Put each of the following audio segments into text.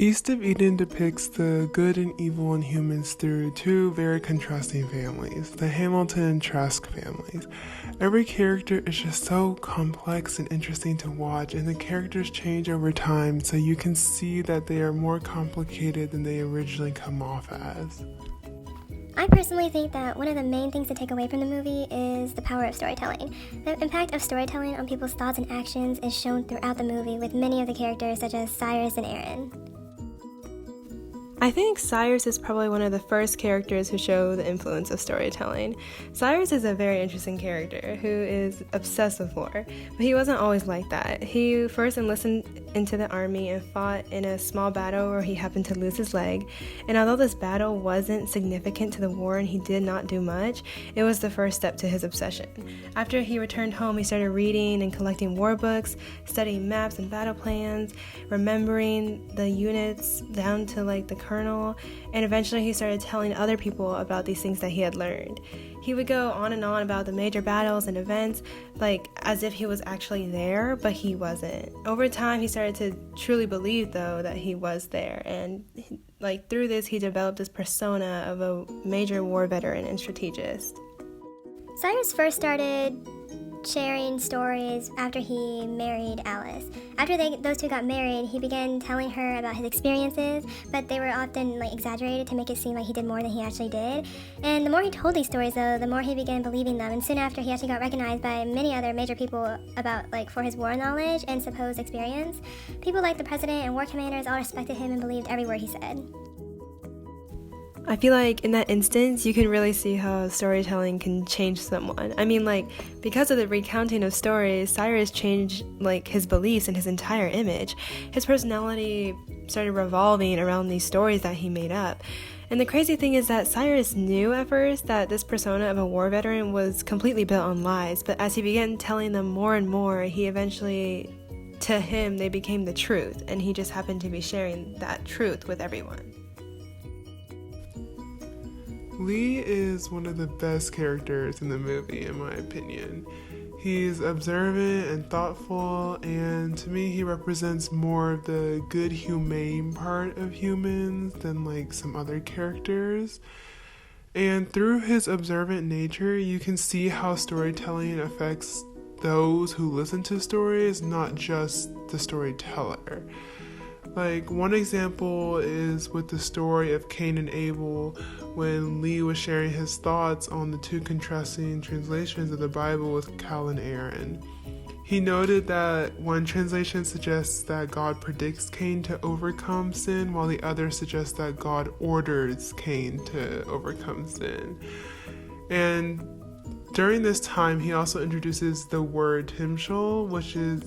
East of Eden depicts the good and evil in humans through two very contrasting families, the Hamilton and Trask families. Every character is just so complex and interesting to watch, and the characters change over time, so you can see that they are more complicated than they originally come off as. I personally think that one of the main things to take away from the movie is the power of storytelling. The impact of storytelling on people's thoughts and actions is shown throughout the movie with many of the characters such as Cyrus and Aaron. I think Cyrus is probably one of the first characters who show the influence of storytelling. Cyrus is a very interesting character who is obsessed with war, but he wasn't always like that. He first enlisted into the army and fought in a small battle where he happened to lose his leg, and although this battle wasn't significant to the war and he did not do much, it was the first step to his obsession. After he returned home, he started reading and collecting war books, studying maps and battle plans, remembering the units down to the colonel, and eventually he started telling other people about these things that he had learned. He would go on and on about the major battles and events, as if he was actually there, but he wasn't. Over time, he started to truly believe, though, that he was there, and through this, he developed this persona of a major war veteran and strategist. Cyrus first started sharing stories after he married Alice. After those two got married, he began telling her about his experiences, but they were often exaggerated to make it seem like he did more than he actually did. And the more he told these stories, though, the more he began believing them, and soon after he actually got recognized by many other major people for his war knowledge and supposed experience. People like the president and war commanders all respected him and believed every word he said. I feel like in that instance, you can really see how storytelling can change someone. Because of the recounting of stories, Cyrus changed his beliefs and his entire image. His personality started revolving around these stories that he made up. And the crazy thing is that Cyrus knew at first that this persona of a war veteran was completely built on lies, but as he began telling them more and more, to him, they became the truth, and he just happened to be sharing that truth with everyone. Lee is one of the best characters in the movie, in my opinion. He's observant and thoughtful, and to me he represents more of the good, humane part of humans than some other characters. And through his observant nature, you can see how storytelling affects those who listen to stories, not just the storyteller. One example is with the story of Cain and Abel, when Lee was sharing his thoughts on the two contrasting translations of the Bible with Cal and Aaron. He noted that one translation suggests that God predicts Cain to overcome sin, while the other suggests that God orders Cain to overcome sin. And during this time, he also introduces the word timshel, which is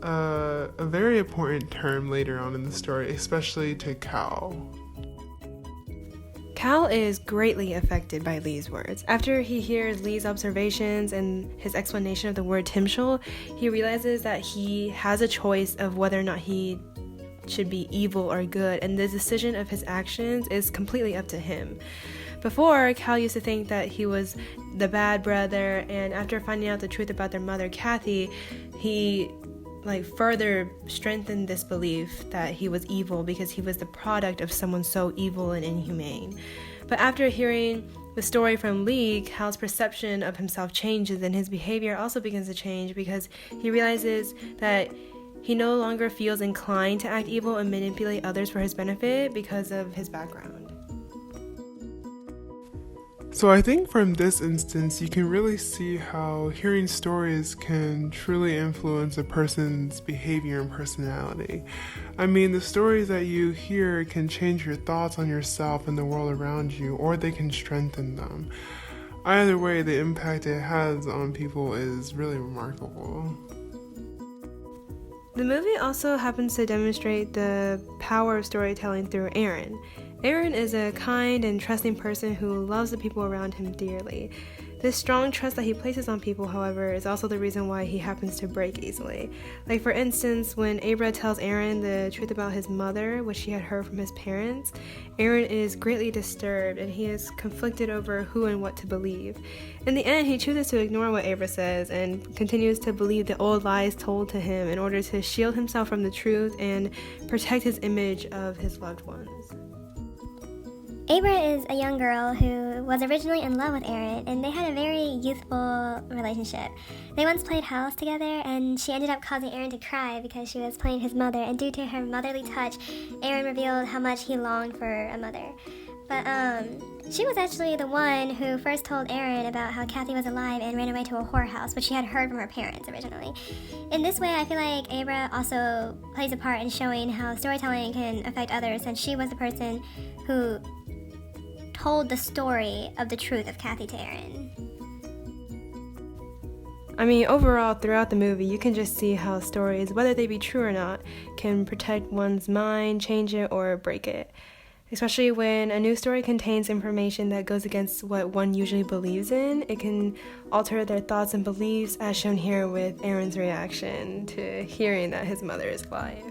a very important term later on in the story, especially to Cal. Cal is greatly affected by Lee's words. After he hears Lee's observations and his explanation of the word timshel, he realizes that he has a choice of whether or not he should be evil or good, and the decision of his actions is completely up to him. Before, Cal used to think that he was the bad brother, and after finding out the truth about their mother, Kathy, he further strengthened this belief that he was evil because he was the product of someone so evil and inhumane. But after hearing the story from Lee, Cal's perception of himself changes, and his behavior also begins to change because he realizes that he no longer feels inclined to act evil and manipulate others for his benefit because of his background. So I think from this instance, you can really see how hearing stories can truly influence a person's behavior and personality. The stories that you hear can change your thoughts on yourself and the world around you, or they can strengthen them. Either way, the impact it has on people is really remarkable. The movie also happens to demonstrate the power of storytelling through Aaron. Aaron is a kind and trusting person who loves the people around him dearly. This strong trust that he places on people, however, is also the reason why he happens to break easily. Like, for instance, when Abra tells Eren the truth about his mother, which he had heard from his parents, Eren is greatly disturbed and he is conflicted over who and what to believe. In the end, he chooses to ignore what Abra says and continues to believe the old lies told to him in order to shield himself from the truth and protect his image of his loved ones. Abra is a young girl who was originally in love with Eren, and they had a very youthful relationship. They once played house together, and she ended up causing Eren to cry because she was playing his mother, and due to her motherly touch, Eren revealed how much he longed for a mother. But she was actually the one who first told Eren about how Kathy was alive and ran away to a whorehouse, which she had heard from her parents originally. In this way, I feel like Abra also plays a part in showing how storytelling can affect others, since she was the person who told the story of the truth of Kathy to Eren. I mean, overall, throughout the movie, you can just see how stories, whether they be true or not, can protect one's mind, change it, or break it. Especially when a new story contains information that goes against what one usually believes in, it can alter their thoughts and beliefs, as shown here with Eren's reaction to hearing that his mother is alive.